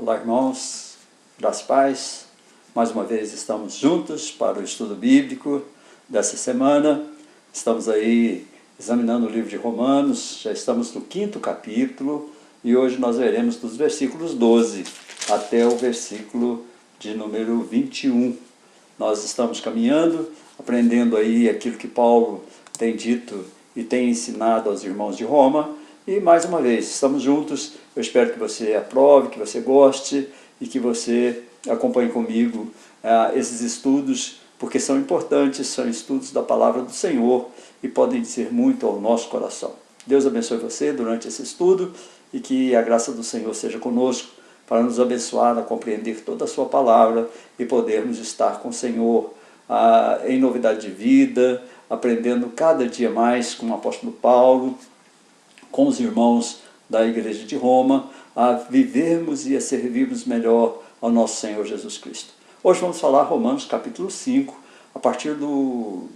Olá, irmãos, graças e paz. Mais uma vez estamos juntos para o estudo bíblico dessa semana. Estamos aí examinando o livro de Romanos, já estamos no 5º capítulo e hoje nós veremos dos versículos 12 até o versículo de número 21. Nós estamos caminhando, aprendendo aí aquilo que Paulo tem dito e tem ensinado aos irmãos de Roma. E mais uma vez, estamos juntos. Eu espero que você aprove, que você goste e que você acompanhe comigo esses estudos, porque são importantes, são estudos da palavra do Senhor e podem dizer muito ao nosso coração. Deus abençoe você durante esse estudo e que a graça do Senhor seja conosco para nos abençoar a compreender toda a sua palavra e podermos estar com o Senhor em novidade de vida, aprendendo cada dia mais com o apóstolo Paulo, com os irmãos da igreja de Roma, a vivermos e a servirmos melhor ao nosso Senhor Jesus Cristo. Hoje vamos falar Romanos capítulo 5, a partir do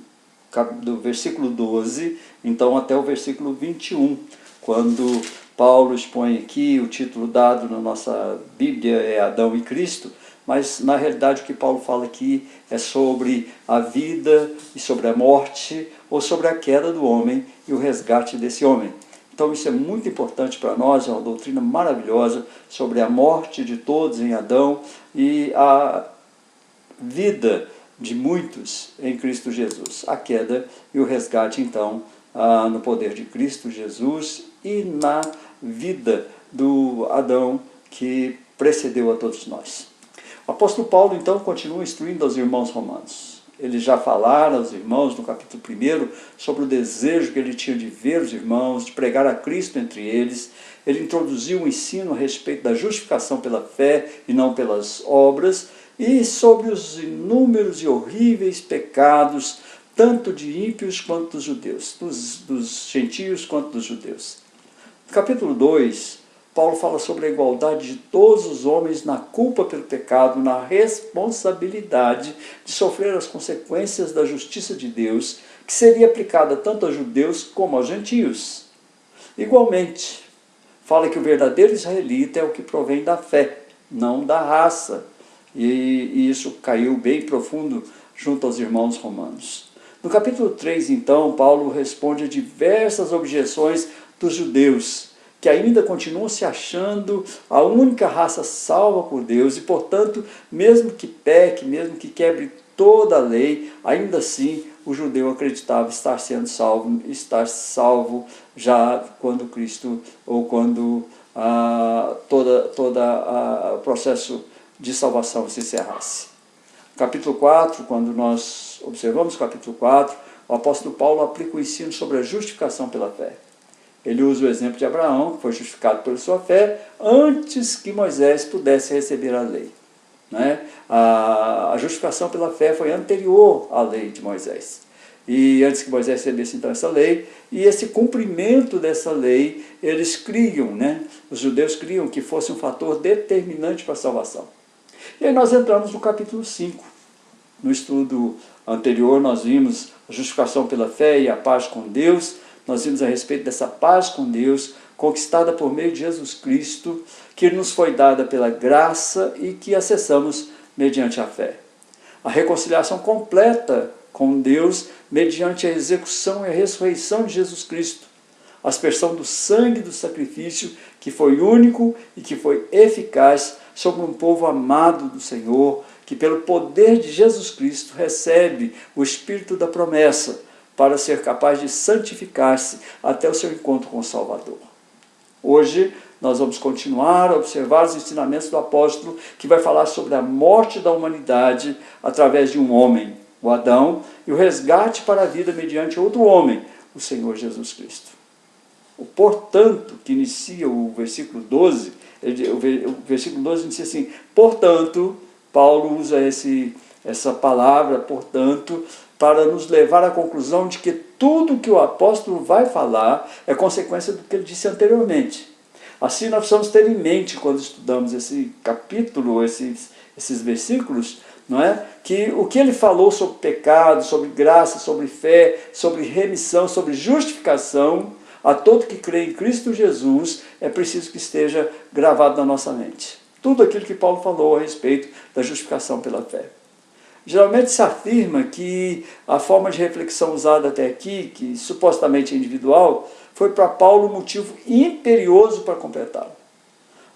versículo 12, então até o versículo 21, quando Paulo expõe aqui, o título dado na nossa Bíblia é Adão e Cristo, mas na realidade o que Paulo fala aqui é sobre a vida e sobre a morte, ou sobre a queda do homem e o resgate desse homem. Então isso é muito importante para nós, é uma doutrina maravilhosa sobre a morte de todos em Adão e a vida de muitos em Cristo Jesus. A queda e o resgate, então, no poder de Cristo Jesus e na vida do Adão que precedeu a todos nós. O apóstolo Paulo, então, continua instruindo aos irmãos romanos. Ele já falara aos irmãos no capítulo 1 sobre o desejo que ele tinha de ver os irmãos, de pregar a Cristo entre eles. Ele introduziu um ensino a respeito da justificação pela fé e não pelas obras, e sobre os inúmeros e horríveis pecados, tanto de ímpios quanto dos judeus, dos gentios quanto dos judeus. No capítulo 2, Paulo fala sobre a igualdade de todos os homens na culpa pelo pecado, na responsabilidade de sofrer as consequências da justiça de Deus, que seria aplicada tanto a judeus como aos gentios. Igualmente, fala que o verdadeiro israelita é o que provém da fé, não da raça. E isso caiu bem profundo junto aos irmãos romanos. No capítulo 3, então, Paulo responde a diversas objeções dos judeus, que ainda continuam se achando a única raça salva por Deus, e, portanto, mesmo que peque, mesmo que quebre toda a lei, ainda assim o judeu acreditava estar sendo salvo, estar salvo já quando Cristo, ou quando todo o processo de salvação se encerrasse. Capítulo 4, quando nós observamos o capítulo 4, o apóstolo Paulo aplica o ensino sobre a justificação pela fé. Ele usa o exemplo de Abraão, que foi justificado pela sua fé, antes que Moisés pudesse receber a lei. A justificação pela fé foi anterior à lei de Moisés. E antes que Moisés recebesse então essa lei, e esse cumprimento dessa lei, eles criam, os judeus criam que fosse um fator determinante para a salvação. E aí nós entramos no capítulo 5. No estudo anterior nós vimos a justificação pela fé e a paz com Deus. Nós vimos a respeito dessa paz com Deus, conquistada por meio de Jesus Cristo, que nos foi dada pela graça e que acessamos mediante a fé. A reconciliação completa com Deus mediante a execução e a ressurreição de Jesus Cristo. A aspersão do sangue do sacrifício, que foi único e que foi eficaz sobre um povo amado do Senhor, que pelo poder de Jesus Cristo recebe o Espírito da promessa, para ser capaz de santificar-se até o seu encontro com o Salvador. Hoje nós vamos continuar a observar os ensinamentos do apóstolo, que vai falar sobre a morte da humanidade através de um homem, o Adão, e o resgate para a vida mediante outro homem, o Senhor Jesus Cristo. O portanto, que inicia o versículo 12, o versículo 12 inicia assim: portanto, Paulo usa essa palavra, portanto, para nos levar à conclusão de que tudo que o apóstolo vai falar é consequência do que ele disse anteriormente. Assim nós precisamos ter em mente, quando estudamos esse capítulo, esses versículos, que o que ele falou sobre pecado, sobre graça, sobre fé, sobre remissão, sobre justificação, a todo que crê em Cristo Jesus, é preciso que esteja gravado na nossa mente. tudo aquilo que Paulo falou a respeito da justificação pela fé. Geralmente se afirma que a forma de reflexão usada até aqui, que supostamente é individual, foi para Paulo um motivo imperioso para completá-lo.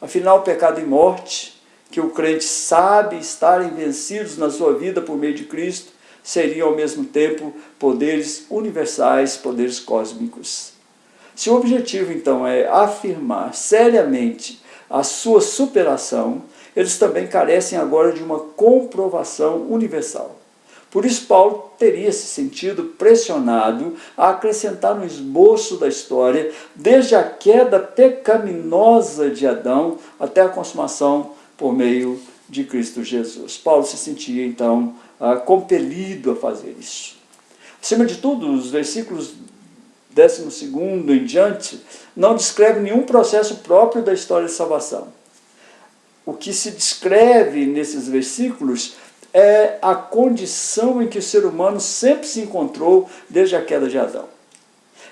Afinal, pecado e morte, que o crente sabe estarem vencidos na sua vida por meio de Cristo, seriam ao mesmo tempo poderes universais, poderes cósmicos. Se o objetivo, então, é afirmar seriamente a sua superação, eles também carecem agora de uma comprovação universal. Por isso, Paulo teria se sentido pressionado a acrescentar no esboço da história, desde a queda pecaminosa de Adão até a consumação por meio de Cristo Jesus. Paulo se sentia, então, compelido a fazer isso. Acima de tudo, os versículos 12 em diante não descrevem nenhum processo próprio da história de salvação. O que se descreve nesses versículos é a condição em que o ser humano sempre se encontrou desde a queda de Adão.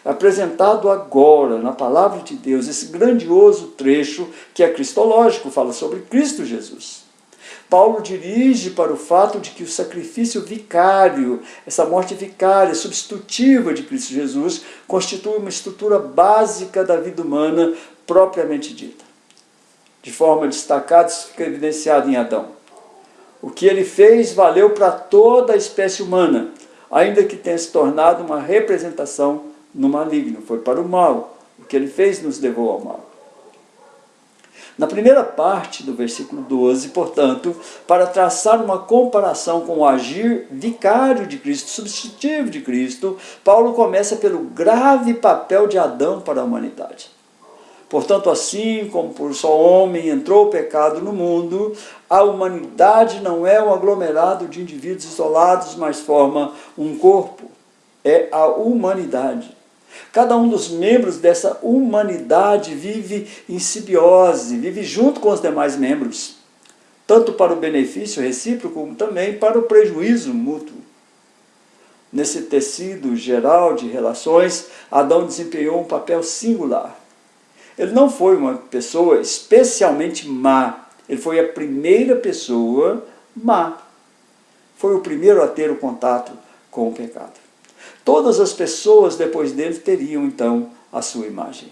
Apresentado agora na palavra de Deus, esse grandioso trecho que é cristológico, fala sobre Cristo Jesus. Paulo dirige para o fato de que o sacrifício vicário, essa morte vicária, substitutiva de Cristo Jesus, constitui uma estrutura básica da vida humana propriamente dita. De forma destacada, isso fica evidenciado em Adão. O que ele fez valeu para toda a espécie humana, ainda que tenha se tornado uma representação no maligno. Foi para o mal. O que ele fez nos levou ao mal. Na primeira parte do versículo 12, portanto, para traçar uma comparação com o agir vicário de Cristo, substitutivo de Cristo, Paulo começa pelo grave papel de Adão para a humanidade. Portanto, assim como por só homem entrou o pecado no mundo, a humanidade não é um aglomerado de indivíduos isolados, mas forma um corpo. É a humanidade. Cada um dos membros dessa humanidade vive em simbiose, vive junto com os demais membros, tanto para o benefício recíproco, como também para o prejuízo mútuo. Nesse tecido geral de relações, Adão desempenhou um papel singular. Ele não foi uma pessoa especialmente má, ele foi a primeira pessoa má. Foi o primeiro a ter o contato com o pecado. Todas as pessoas depois dele teriam, então, a sua imagem.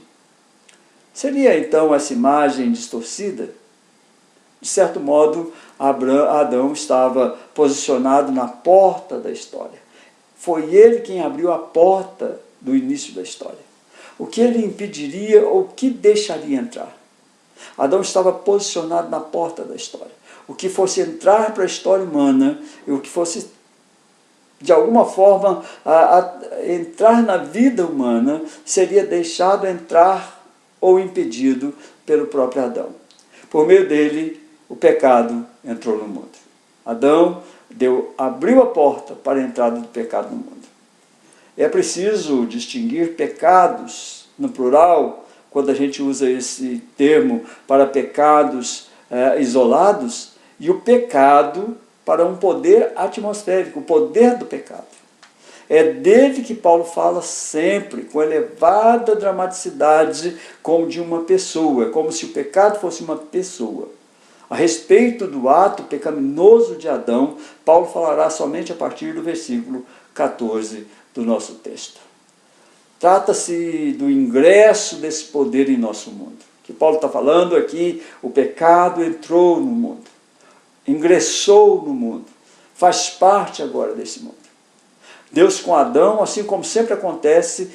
Seria, então, essa imagem distorcida? De certo modo, Adão estava posicionado na porta da história. Foi ele quem abriu a porta do início da história. O que ele impediria ou o que deixaria entrar? Adão estava posicionado na porta da história. O que fosse entrar para a história humana e o que fosse, de alguma forma, entrar na vida humana, seria deixado entrar ou impedido pelo próprio Adão. Por meio dele, o pecado entrou no mundo. Adão abriu a porta para a entrada do pecado no mundo. É preciso distinguir pecados, no plural, quando a gente usa esse termo para pecados isolados, e o pecado para um poder atmosférico, o poder do pecado. É dele que Paulo fala sempre, com elevada dramaticidade, como de uma pessoa, como se o pecado fosse uma pessoa. A respeito do ato pecaminoso de Adão, Paulo falará somente a partir do versículo 14 do nosso texto. Trata-se do ingresso desse poder em nosso mundo. O que Paulo está falando aqui, o pecado entrou no mundo, ingressou no mundo, faz parte agora desse mundo. Deus com Adão, assim como sempre acontece,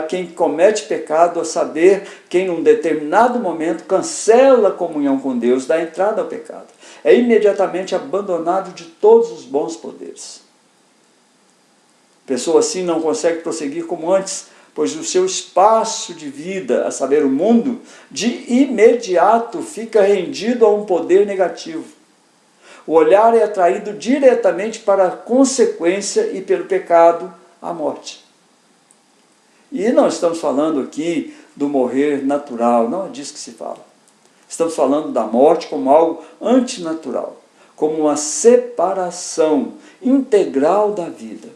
quem comete pecado, a saber, quem num determinado momento cancela a comunhão com Deus, dá entrada ao pecado, é imediatamente abandonado de todos os bons poderes. Pessoa assim não consegue prosseguir como antes, pois o seu espaço de vida, a saber, o mundo, de imediato fica rendido a um poder negativo. O olhar é atraído diretamente para a consequência e pelo pecado, a morte. E não estamos falando aqui do morrer natural, não é disso que se fala. Estamos falando da morte como algo antinatural, como uma separação integral da vida.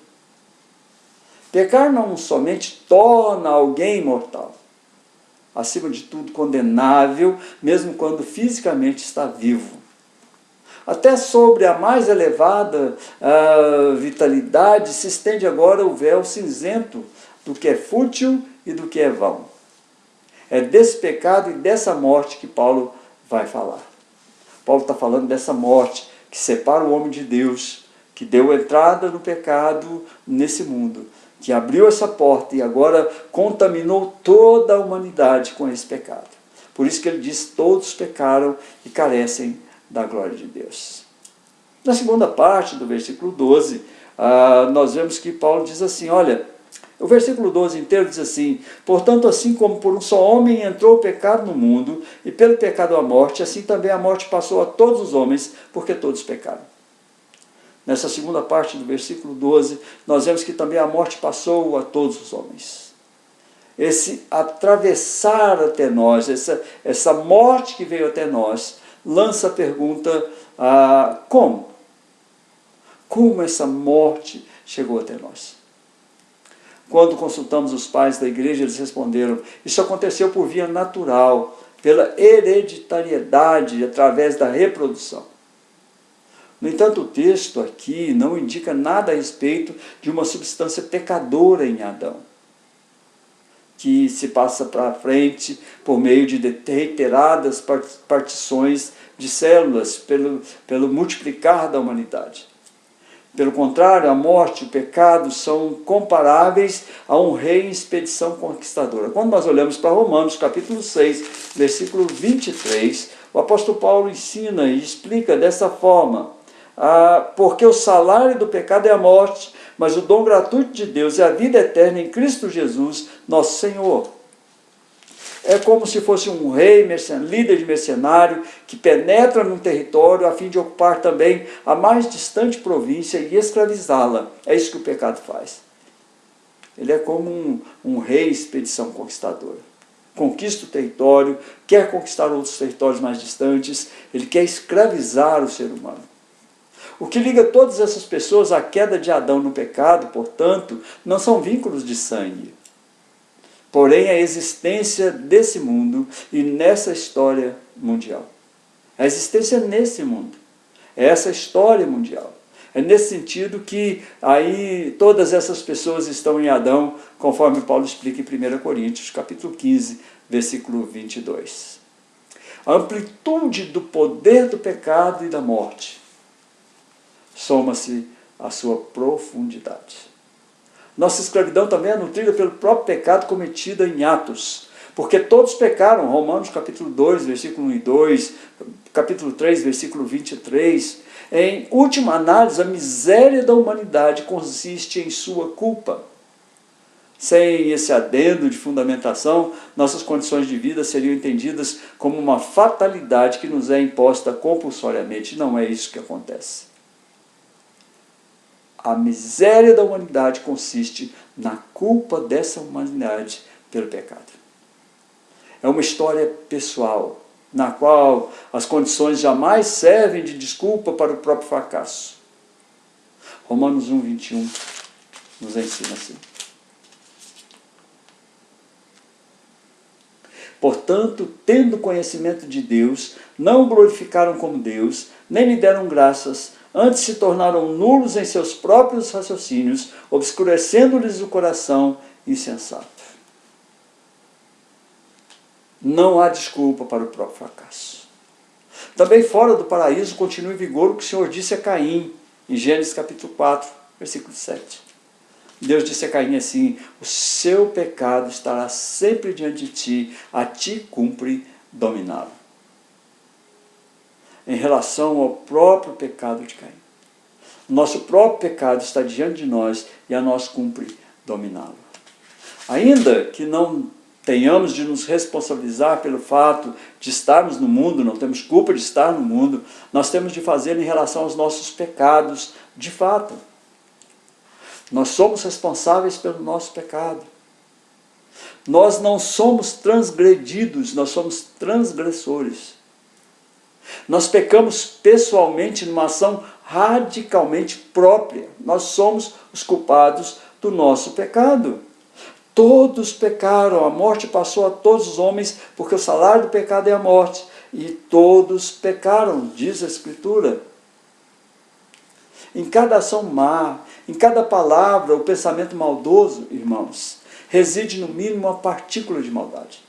Pecar não somente torna alguém imortal. acima de tudo condenável, mesmo quando fisicamente está vivo. Até sobre a mais elevada vitalidade se estende agora o véu cinzento do que é fútil e do que é vão. É desse pecado e dessa morte que Paulo vai falar. Paulo está falando dessa morte que separa o homem de Deus, que deu entrada no pecado nesse mundo, que abriu essa porta e agora contaminou toda a humanidade com esse pecado. Por isso que ele diz: todos pecaram e carecem da glória de Deus. Na segunda parte do versículo 12, nós vemos que Paulo diz assim, olha, o versículo 12 inteiro diz assim: portanto, assim como por um só homem entrou o pecado no mundo, e pelo pecado a morte, assim também a morte passou a todos os homens, porque todos pecaram. Nessa segunda parte do versículo 12, nós vemos que também a morte passou a todos os homens. Esse atravessar até nós, essa morte que veio até nós, lança a pergunta, como? Como essa morte chegou até nós? Quando consultamos os pais da igreja, eles responderam: isso aconteceu por via natural, pela hereditariedade, através da reprodução. No entanto, o texto aqui não indica nada a respeito de uma substância pecadora em Adão, que se passa para frente por meio de reiteradas partições de células, pelo multiplicar da humanidade. Pelo contrário, a morte e o pecado são comparáveis a um rei em expedição conquistadora. Quando nós olhamos para Romanos, capítulo 6, versículo 23, o apóstolo Paulo ensina e explica dessa forma: porque o salário do pecado é a morte, mas o dom gratuito de Deus é a vida eterna em Cristo Jesus, nosso Senhor. É como se fosse um rei, líder de mercenário, que penetra num território a fim de ocupar também a mais distante província e escravizá-la. É isso que o pecado faz. Ele é como um rei expedição conquistadora. Conquista o território, quer conquistar outros territórios mais distantes, ele quer escravizar o ser humano. O que liga todas essas pessoas à queda de Adão no pecado, portanto, não são vínculos de sangue, porém a existência desse mundo e nessa história mundial. A existência nesse mundo, é essa história mundial. É nesse sentido que aí todas essas pessoas estão em Adão, conforme Paulo explica em 1 Coríntios, capítulo 15, versículo 22. A amplitude do poder do pecado e da morte soma-se à sua profundidade. Nossa escravidão também é nutrida pelo próprio pecado cometido em Atos, porque todos pecaram, Romanos capítulo 2, versículo 1 e 2, capítulo 3, versículo 23, em última análise, a miséria da humanidade consiste em sua culpa. Sem esse adendo de fundamentação, nossas condições de vida seriam entendidas como uma fatalidade que nos é imposta compulsoriamente. Não é isso que acontece. A miséria da humanidade consiste na culpa dessa humanidade pelo pecado. É uma história pessoal, na qual as condições jamais servem de desculpa para o próprio fracasso. Romanos 1, 21 nos ensina assim. Portanto, tendo conhecimento de Deus, não o glorificaram como Deus, nem lhe deram graças, antes se tornaram nulos em seus próprios raciocínios, obscurecendo-lhes o coração insensato. Não há desculpa para o próprio fracasso. Também fora do paraíso continua em vigor o que o Senhor disse a Caim, em Gênesis capítulo 4, versículo 7. Deus disse a Caim assim: o seu pecado estará sempre diante de ti, a ti cumpre dominá-lo. Em relação ao próprio pecado de Caim. Nosso próprio pecado está diante de nós e a nós cumpre dominá-lo. Ainda que não tenhamos de nos responsabilizar pelo fato de estarmos no mundo, não temos culpa de estar no mundo, nós temos de fazer em relação aos nossos pecados de fato. Nós somos responsáveis pelo nosso pecado. Nós não somos transgredidos, nós somos transgressores. Nós pecamos pessoalmente numa ação radicalmente própria. Nós somos os culpados do nosso pecado. Todos pecaram, a morte passou a todos os homens, porque o salário do pecado é a morte. E todos pecaram, diz a Escritura. Em cada ação má, em cada palavra ou pensamento maldoso, irmãos, reside no mínimo uma partícula de maldade.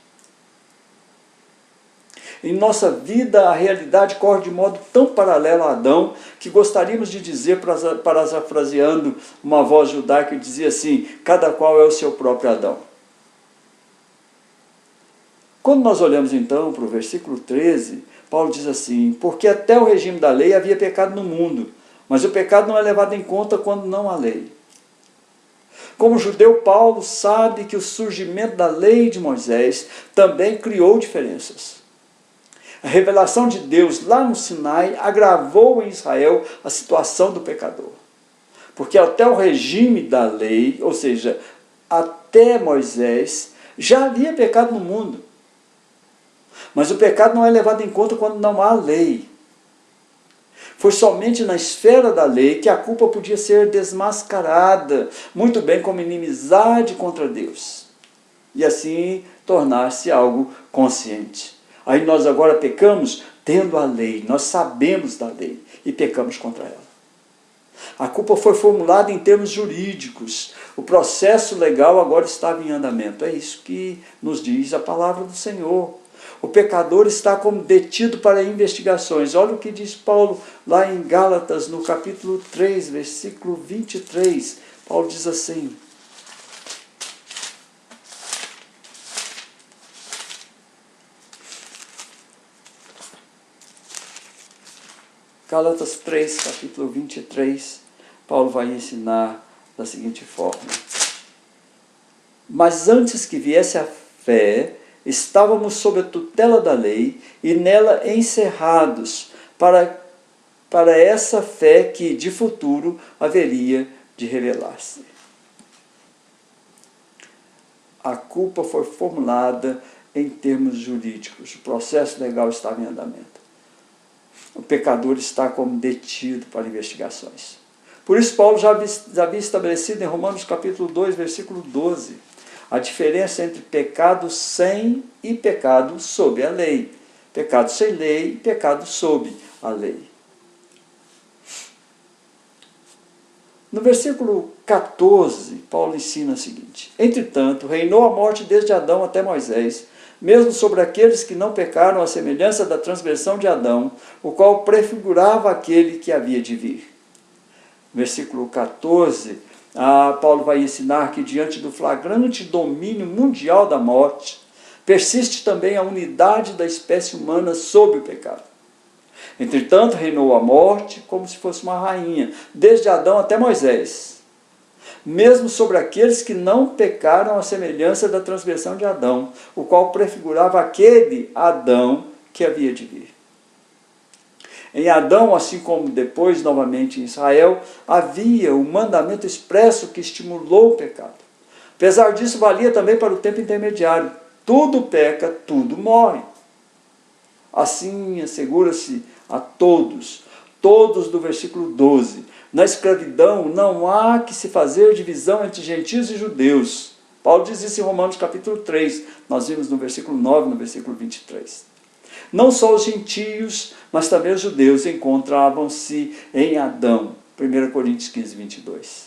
Em nossa vida, a realidade corre de modo tão paralelo a Adão, que gostaríamos de dizer, parafraseando uma voz judaica, que dizia assim: cada qual é o seu próprio Adão. Quando nós olhamos então para o versículo 13, Paulo diz assim: porque até o regime da lei havia pecado no mundo, mas o pecado não é levado em conta quando não há lei. Como judeu, Paulo sabe que o surgimento da lei de Moisés também criou diferenças. A revelação de Deus lá no Sinai agravou em Israel a situação do pecador. Porque até o regime da lei, ou seja, até Moisés, já havia pecado no mundo. Mas o pecado não é levado em conta quando não há lei. Foi somente na esfera da lei que a culpa podia ser desmascarada, muito bem como inimizade contra Deus. E assim tornar-se algo consciente. Aí nós agora pecamos tendo a lei, nós sabemos da lei e pecamos contra ela. A culpa foi formulada em termos jurídicos. O processo legal agora estava em andamento. É isso que nos diz a palavra do Senhor. O pecador está como detido para investigações. Olha o que diz Paulo lá em Gálatas, no capítulo 3, versículo 23. Paulo diz assim: Gálatas 3, capítulo 23, Paulo vai ensinar da seguinte forma: mas antes que viesse a fé, estávamos sob a tutela da lei e nela encerrados para essa fé que de futuro haveria de revelar-se. A culpa foi formulada em termos jurídicos, o processo legal estava em andamento. O pecador está como detido para investigações. Por isso Paulo já havia estabelecido em Romanos capítulo 2, versículo 12, a diferença entre pecado sem e pecado sob a lei. Pecado sem lei e pecado sob a lei. No versículo 14, Paulo ensina o seguinte: entretanto, reinou a morte desde Adão até Moisés, mesmo sobre aqueles que não pecaram, à semelhança da transgressão de Adão, o qual prefigurava aquele que havia de vir. Versículo 14, Paulo vai ensinar que diante do flagrante domínio mundial da morte, persiste também a unidade da espécie humana sob o pecado. Entretanto, reinou a morte como se fosse uma rainha, desde Adão até Moisés, mesmo sobre aqueles que não pecaram à semelhança da transgressão de Adão, o qual prefigurava aquele Adão que havia de vir. Em Adão, assim como depois novamente em Israel, havia o mandamento expresso que estimulou o pecado. Apesar disso, valia também para o tempo intermediário. Tudo peca, tudo morre. Assim assegura-se a todos do versículo 12. Na escravidão não há que se fazer divisão entre gentios e judeus. Paulo diz isso em Romanos capítulo 3. Nós vimos no versículo 9, no versículo 23. Não só os gentios, mas também os judeus encontravam-se em Adão. 1 Coríntios 15, 22.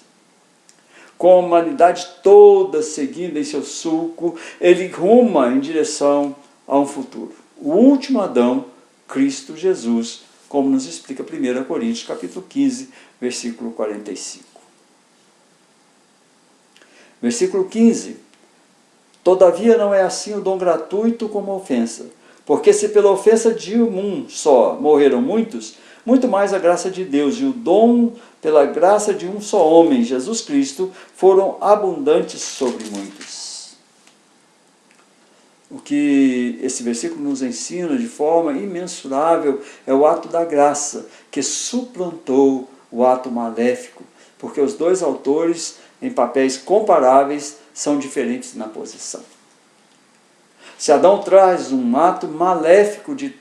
Com a humanidade toda seguindo em seu sulco, ele ruma em direção a um futuro. O último Adão, Cristo Jesus, como nos explica 1 Coríntios capítulo 15, versículo 45. Versículo 15. Todavia não é assim o dom gratuito como a ofensa. Porque se pela ofensa de um só morreram muitos, muito mais a graça de Deus e o dom pela graça de um só homem, Jesus Cristo, foram abundantes sobre muitos. O que esse versículo nos ensina de forma imensurável é o ato da graça, que suplantou o ato maléfico, porque os dois autores, em papéis comparáveis, são diferentes na posição. Se Adão traz um ato maléfico de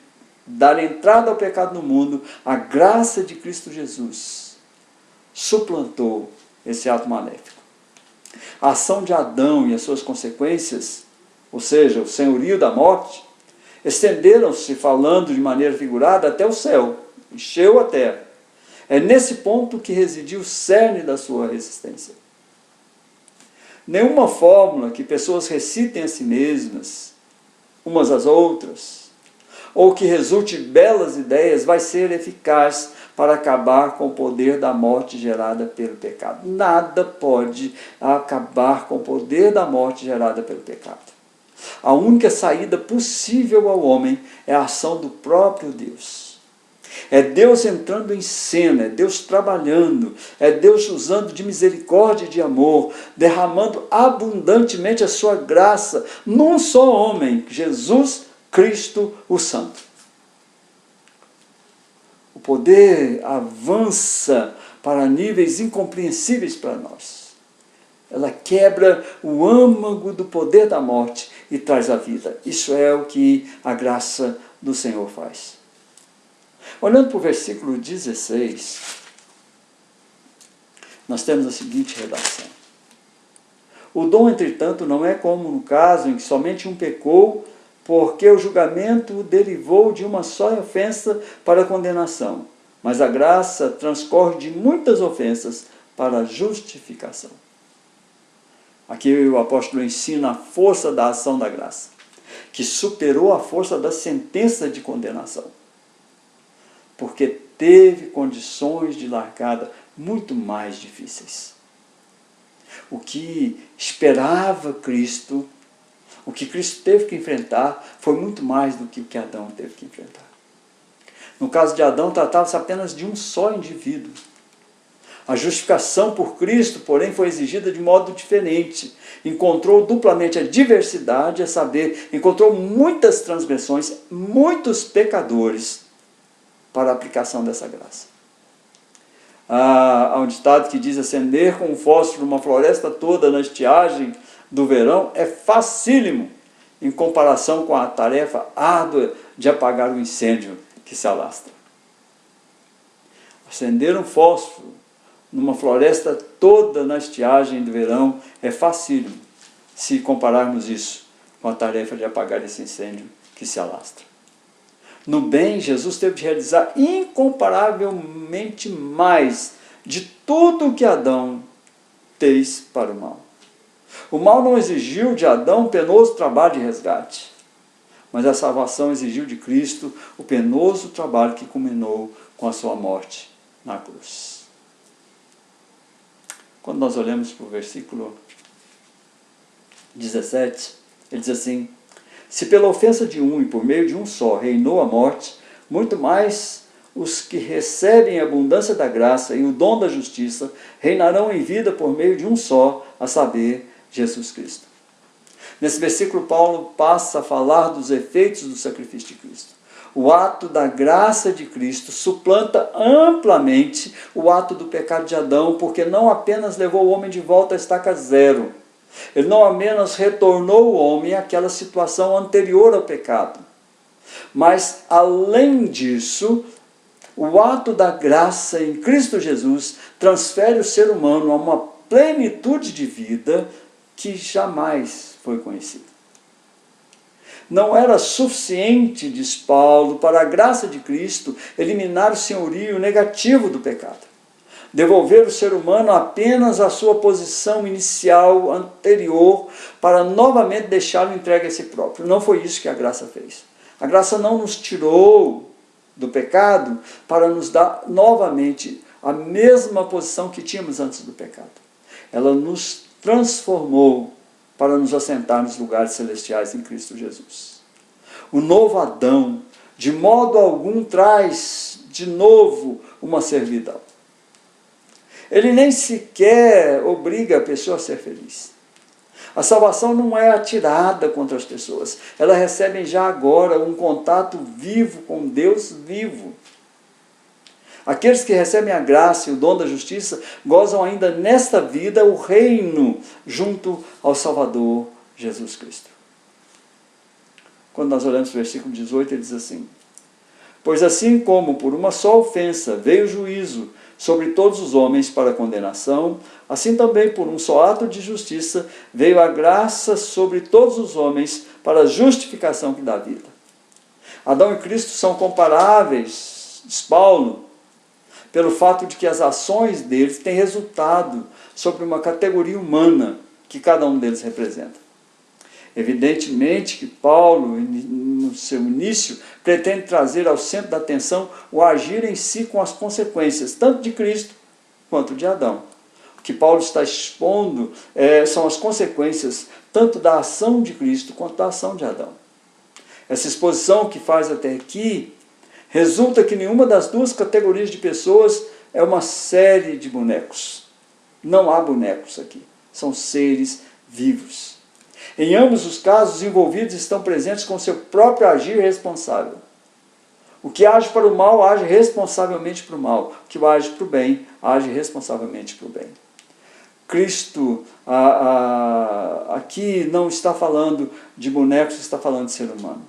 dar entrada ao pecado no mundo, a graça de Cristo Jesus suplantou esse ato maléfico. A ação de Adão e as suas consequências, ou seja, o senhorio da morte, estenderam-se, falando de maneira figurada, até o céu, encheu a terra. É nesse ponto que residiu o cerne da sua resistência. Nenhuma fórmula que pessoas recitem a si mesmas, umas às outras, ou que resulte belas ideias, vai ser eficaz para acabar com o poder da morte gerada pelo pecado. Nada pode acabar com o poder da morte gerada pelo pecado. A única saída possível ao homem é a ação do próprio Deus. É Deus entrando em cena, é Deus trabalhando, é Deus usando de misericórdia e de amor, derramando abundantemente a sua graça num só homem, Jesus Cristo, o Santo. O poder avança para níveis incompreensíveis para nós. Ela quebra o âmago do poder da morte e traz a vida. Isso é o que a graça do Senhor faz. Olhando para o versículo 16, nós temos a seguinte redação. O dom, entretanto, não é como no caso em que somente um pecou, porque o julgamento derivou de uma só ofensa para a condenação, mas a graça transcorre de muitas ofensas para a justificação. Aqui o apóstolo ensina a força da ação da graça, que superou a força da sentença de condenação, porque teve condições de largada muito mais difíceis. O que esperava Cristo, o que Cristo teve que enfrentar, foi muito mais do que o que Adão teve que enfrentar. No caso de Adão, tratava-se apenas de um só indivíduo. A justificação por Cristo, porém, foi exigida de modo diferente. Encontrou duplamente a diversidade, a saber, encontrou muitas transgressões, muitos pecadores para a aplicação dessa graça. Há um ditado que diz: acender com um fósforo uma floresta toda na estiagem do verão é facílimo em comparação com a tarefa árdua de apagar o incêndio que se alastra. Acender um fósforo numa floresta toda na estiagem do verão é facílimo, se compararmos isso com a tarefa de apagar esse incêndio que se alastra. No bem, Jesus teve de realizar incomparavelmente mais de tudo o que Adão fez para o mal. O mal não exigiu de Adão um penoso trabalho de resgate, mas a salvação exigiu de Cristo o penoso trabalho que culminou com a sua morte na cruz. Quando nós olhamos para o versículo 17, ele diz assim: se pela ofensa de um e por meio de um só reinou a morte, muito mais os que recebem a abundância da graça e o dom da justiça reinarão em vida por meio de um só, a saber, Jesus Cristo. Nesse versículo, Paulo passa a falar dos efeitos do sacrifício de Cristo. O ato da graça de Cristo suplanta amplamente o ato do pecado de Adão, porque não apenas levou o homem de volta à estaca zero, ele não apenas retornou o homem àquela situação anterior ao pecado, mas, além disso, o ato da graça em Cristo Jesus transfere o ser humano a uma plenitude de vida que jamais foi conhecida. Não era suficiente, diz Paulo, para a graça de Cristo eliminar o senhorio negativo do pecado, devolver o ser humano apenas à sua posição inicial, anterior, para novamente deixá-lo entregue a si próprio. Não foi isso que a graça fez. A graça não nos tirou do pecado para nos dar novamente a mesma posição que tínhamos antes do pecado. Ela nos transformou para nos assentar nos lugares celestiais em Cristo Jesus. O novo Adão, de modo algum, traz de novo uma servidão. Ele nem sequer obriga a pessoa a ser feliz. A salvação não é atirada contra as pessoas. Elas recebem já agora um contato vivo com Deus vivo. Aqueles que recebem a graça e o dom da justiça gozam ainda nesta vida o reino junto ao Salvador Jesus Cristo. Quando nós olhamos para o versículo 18, ele diz assim: pois assim como por uma só ofensa veio o juízo sobre todos os homens para condenação, assim também por um só ato de justiça veio a graça sobre todos os homens para a justificação que dá vida. Adão e Cristo são comparáveis, diz Paulo, pelo fato de que as ações deles têm resultado sobre uma categoria humana que cada um deles representa. Evidentemente que Paulo, no seu início, pretende trazer ao centro da atenção o agir em si com as consequências, tanto de Cristo quanto de Adão. O que Paulo está expondo são as consequências tanto da ação de Cristo quanto da ação de Adão. Essa exposição que faz até aqui resulta que nenhuma das duas categorias de pessoas é uma série de bonecos. Não há bonecos aqui, são seres vivos. Em ambos os casos, os envolvidos estão presentes com seu próprio agir responsável. O que age para o mal, age responsavelmente para o mal. O que age para o bem, age responsavelmente para o bem. Cristo aqui não está falando de bonecos, está falando de ser humano.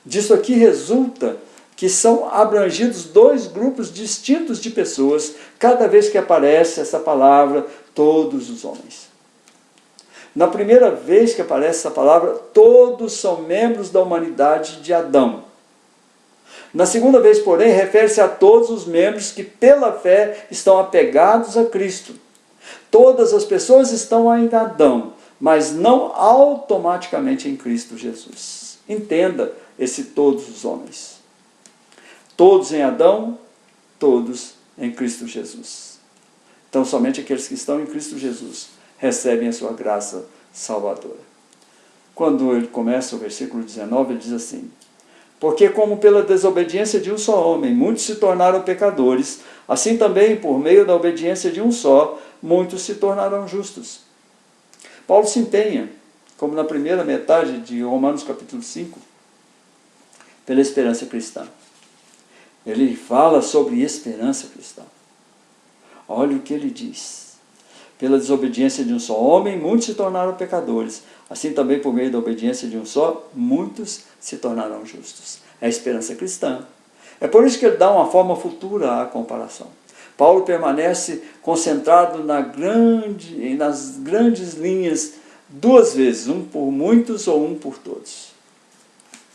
Disso aqui resulta que são abrangidos dois grupos distintos de pessoas, cada vez que aparece essa palavra, todos os homens. Na primeira vez que aparece essa palavra, todos são membros da humanidade de Adão. Na segunda vez, porém, refere-se a todos os membros que pela fé estão apegados a Cristo. Todas as pessoas estão em Adão, mas não automaticamente em Cristo Jesus. Entenda esse todos os homens. Todos em Adão, todos em Cristo Jesus. Então, somente aqueles que estão em Cristo Jesus recebem a sua graça salvadora. Quando ele começa o versículo 19, ele diz assim: porque como pela desobediência de um só homem muitos se tornaram pecadores, assim também por meio da obediência de um só, muitos se tornarão justos. Paulo se empenha, como na primeira metade de Romanos capítulo 5, pela esperança cristã. Ele fala sobre esperança cristã. Olha o que ele diz. Pela desobediência de um só homem, muitos se tornaram pecadores. Assim também, por meio da obediência de um só, muitos se tornarão justos. É a esperança cristã. É por isso que ele dá uma forma futura à comparação. Paulo permanece concentrado nas grandes linhas duas vezes, um por muitos ou um por todos.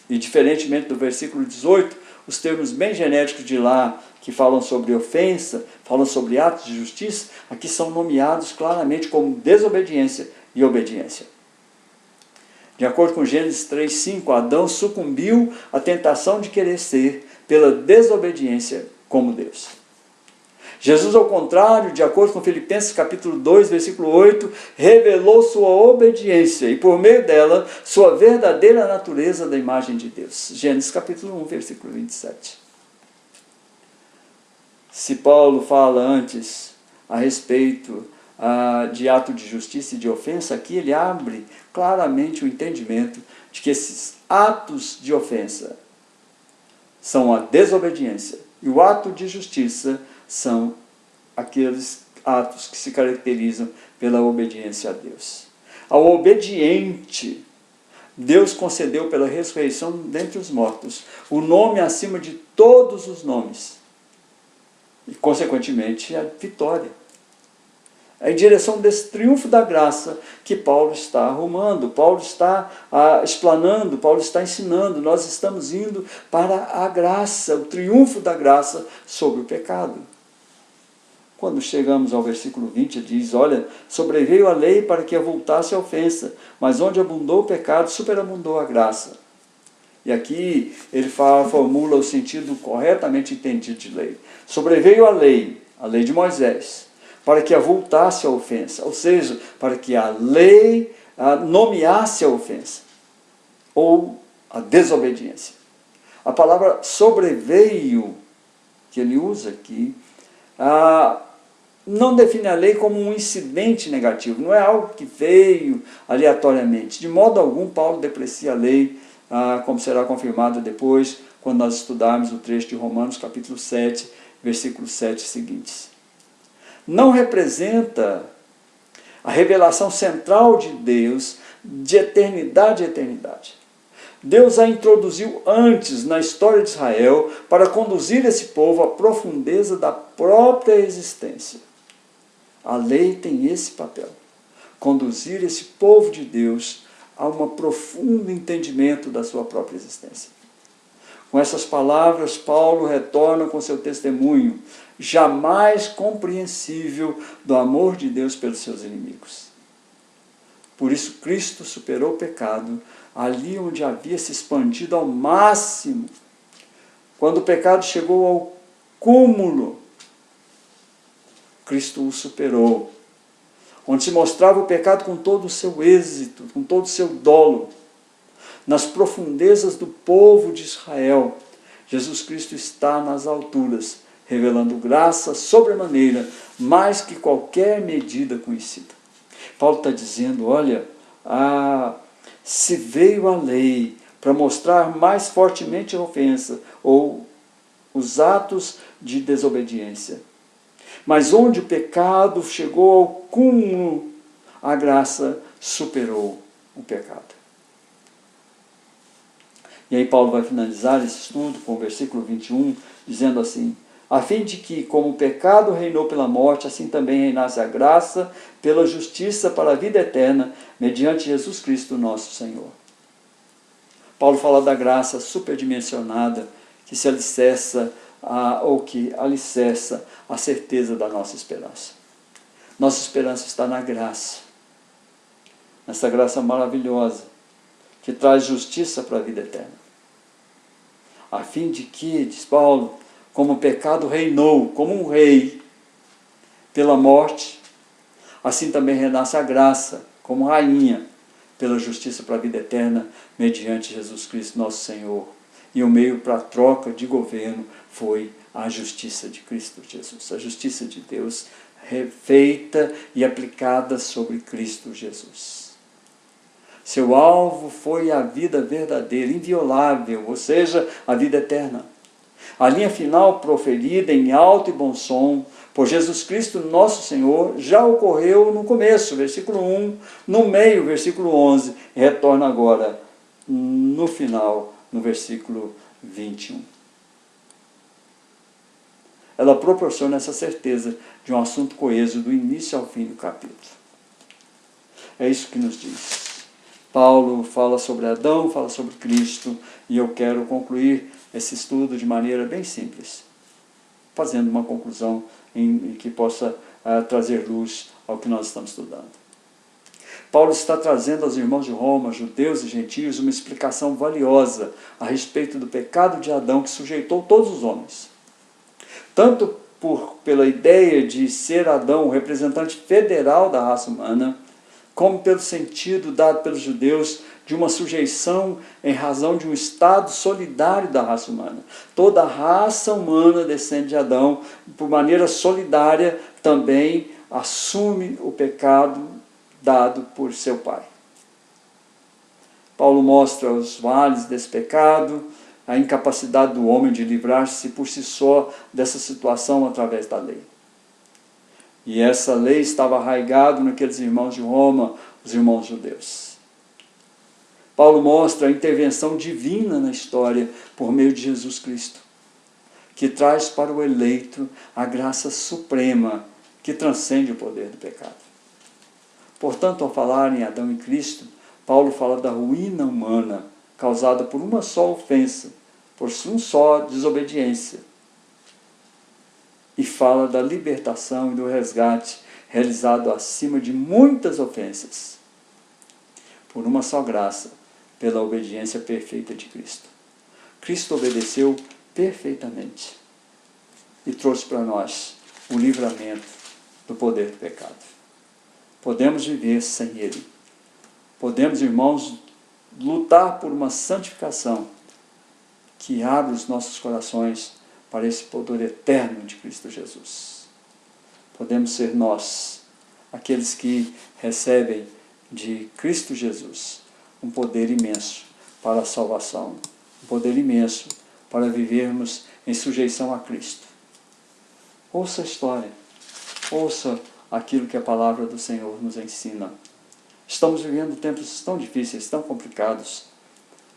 E diferentemente do versículo 18, os termos bem genéricos de lá, que falam sobre ofensa, falam sobre atos de justiça, aqui são nomeados claramente como desobediência e obediência. De acordo com Gênesis 3:5, Adão sucumbiu à tentação de querer ser, pela desobediência, como Deus. Jesus, ao contrário, de acordo com Filipenses capítulo 2, versículo 8, revelou sua obediência e, por meio dela, sua verdadeira natureza da imagem de Deus. Gênesis capítulo 1, versículo 27. Se Paulo fala antes a respeito de ato de justiça e de ofensa, aqui ele abre claramente o entendimento de que esses atos de ofensa são a desobediência e o ato de justiça são aqueles atos que se caracterizam pela obediência a Deus. Ao obediente, Deus concedeu pela ressurreição dentre os mortos o nome acima de todos os nomes e, consequentemente, a vitória. É em direção desse triunfo da graça que Paulo está arrumando, Paulo está explanando, Paulo está ensinando. Nós estamos indo para a graça, o triunfo da graça sobre o pecado. Quando chegamos ao versículo 20, diz: olha, sobreveio a lei para que avultasse a ofensa, mas onde abundou o pecado, superabundou a graça. E aqui ele formula o sentido corretamente entendido de lei. Sobreveio a lei de Moisés, para que avultasse a ofensa, ou seja, para que a lei nomeasse a ofensa, ou a desobediência. A palavra sobreveio, que ele usa aqui, não define a lei como um incidente negativo, não é algo que veio aleatoriamente. De modo algum, Paulo deprecia a lei, como será confirmado depois, quando nós estudarmos o trecho de Romanos, capítulo 7, versículos 7 seguintes. Não representa a revelação central de Deus de eternidade a eternidade. Deus a introduziu antes na história de Israel para conduzir esse povo à profundeza da própria existência. A lei tem esse papel, conduzir esse povo de Deus a um profundo entendimento da sua própria existência. Com essas palavras, Paulo retorna com seu testemunho, jamais compreensível, do amor de Deus pelos seus inimigos. Por isso, Cristo superou o pecado ali onde havia se expandido ao máximo. Quando o pecado chegou ao cúmulo, Cristo o superou. Onde se mostrava o pecado com todo o seu êxito, com todo o seu dolo. Nas profundezas do povo de Israel, Jesus Cristo está nas alturas, revelando graça sobremaneira, mais que qualquer medida conhecida. Paulo está dizendo, olha, se veio a lei para mostrar mais fortemente a ofensa, ou os atos de desobediência. Mas onde o pecado chegou ao cúmulo, a graça superou o pecado. E aí Paulo vai finalizar esse estudo com o versículo 21, dizendo assim, a fim de que, como o pecado reinou pela morte, assim também reinasse a graça pela justiça para a vida eterna, mediante Jesus Cristo nosso Senhor. Paulo fala da graça superdimensionada, que se alicerça, ou que alicerça a certeza da nossa esperança. Nossa esperança está na graça, nessa graça maravilhosa, que traz justiça para a vida eterna. A fim de que, diz Paulo, como o pecado reinou, como um rei, pela morte, assim também renasce a graça, como rainha, pela justiça para a vida eterna, mediante Jesus Cristo nosso Senhor. E o meio para a troca de governo foi a justiça de Cristo Jesus, a justiça de Deus feita e aplicada sobre Cristo Jesus. Seu alvo foi a vida verdadeira, inviolável, ou seja, a vida eterna. A linha final proferida em alto e bom som por Jesus Cristo nosso Senhor já ocorreu no começo, versículo 1, no meio, versículo 11, e retorna agora no final, no versículo 21. Ela proporciona essa certeza de um assunto coeso do início ao fim do capítulo. É isso que nos diz. Paulo fala sobre Adão, fala sobre Cristo, e eu quero concluir esse estudo de maneira bem simples, fazendo uma conclusão que possa trazer luz ao que nós estamos estudando. Paulo está trazendo aos irmãos de Roma, judeus e gentios, uma explicação valiosa a respeito do pecado de Adão que sujeitou todos os homens. Tanto pela ideia de ser Adão o representante federal da raça humana, como pelo sentido dado pelos judeus de uma sujeição em razão de um estado solidário da raça humana. Toda a raça humana descende de Adão, por maneira solidária, também assume o pecado dado por seu pai. Paulo mostra os vales desse pecado, a incapacidade do homem de livrar-se por si só dessa situação através da lei. E essa lei estava arraigada naqueles irmãos de Roma, os irmãos judeus. Paulo mostra a intervenção divina na história por meio de Jesus Cristo, que traz para o eleito a graça suprema que transcende o poder do pecado. Portanto, ao falar em Adão e Cristo, Paulo fala da ruína humana causada por uma só ofensa, por uma só desobediência. E fala da libertação e do resgate realizado acima de muitas ofensas, por uma só graça, pela obediência perfeita de Cristo. Cristo obedeceu perfeitamente e trouxe para nós o livramento do poder do pecado. Podemos viver sem Ele. Podemos, irmãos, lutar por uma santificação que abre os nossos corações para esse poder eterno de Cristo Jesus. Podemos ser nós, aqueles que recebem de Cristo Jesus um poder imenso para a salvação, um poder imenso para vivermos em sujeição a Cristo. Ouça a história, ouça aquilo que a palavra do Senhor nos ensina. Estamos vivendo tempos tão difíceis, tão complicados.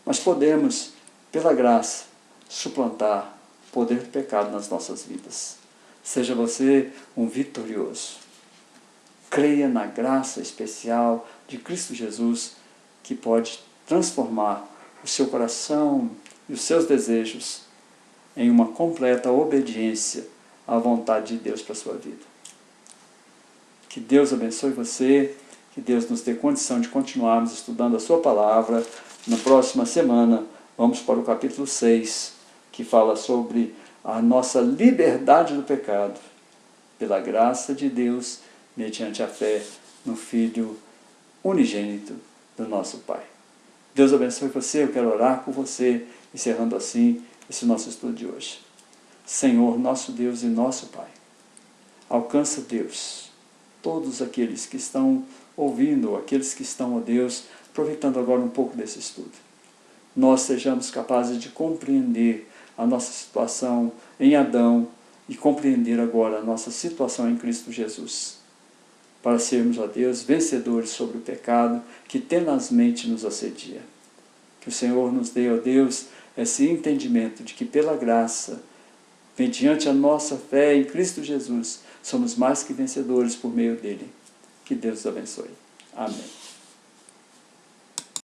mas podemos, pela graça, suplantar o poder do pecado nas nossas vidas. Seja você um vitorioso. Creia na graça especial de Cristo Jesus, que pode transformar o seu coração e os seus desejos em uma completa obediência à vontade de Deus para a sua vida. Que Deus abençoe você, que Deus nos dê condição de continuarmos estudando a sua palavra. Na próxima semana, vamos para o capítulo 6, que fala sobre a nossa liberdade do pecado, pela graça de Deus, mediante a fé no Filho unigênito do nosso Pai. Deus abençoe você, eu quero orar por você, encerrando assim esse nosso estudo de hoje. Senhor, nosso Deus e nosso Pai, alcança, Deus, todos aqueles que estão ouvindo, aqueles que estão, ó Deus, aproveitando agora um pouco desse estudo. Nós sejamos capazes de compreender a nossa situação em Adão e compreender agora a nossa situação em Cristo Jesus, para sermos, ó Deus, vencedores sobre o pecado que tenazmente nos assedia. Que o Senhor nos dê, ó Deus, esse entendimento de que pela graça, mediante a nossa fé em Cristo Jesus, somos mais que vencedores por meio dele. Que Deus os abençoe. Amém.